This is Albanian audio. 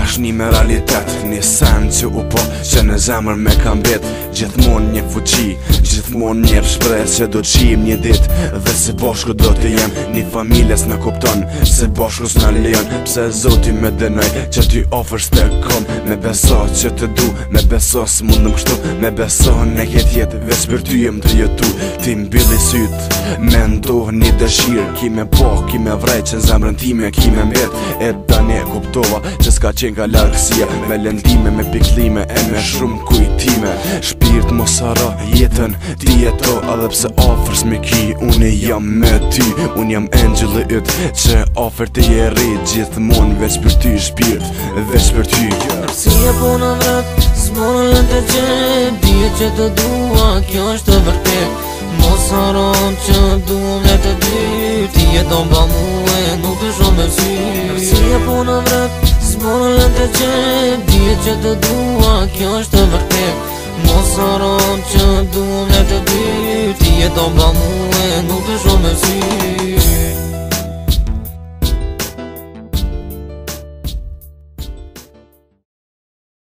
është një me realitet, një sen që u po që në zemër me kam bet. Gjithmon një fuqi, gjithmon një shpres që do qim një dit. Dhe se bashku do të jem, një familjes në kupton, se bashku s'na lejon. Pse Zoti me dënoj që ty ofër s'te kom. Me beso që të du, me beso s'mundëm kështu. Me beso në ket jetë, veç për ty jem të jetu. Ti mbylli syt, me ndoh një dëshirë. Ki me po, ki me vrej që në zemrën time ki me mbet. E tani e kuptova që s'ka qenë ka largësia. Me lëndime, me piklime e me shumë kujtime. Shpirt mos haro jetën, ti jeto edhe pse ofër s'me ki. Unë jam me ty, unë jam angjëlli yt që ofër të jeri gjithmon veç për ty shpirt, veç për ty. Si e po në vret, s'monë lën të qep. Dije që të dua, kjo është të vërtet. Mos haron që duam ne të dy. Ti jeton pa mua, nuk të shoh me sy. Si e po në vret, s'monë lën të qep. Dije që të dua, kjo është të vërtet. Mos haron që duam ne të dy. Ti jeton pa mua, nuk të shoh me sy.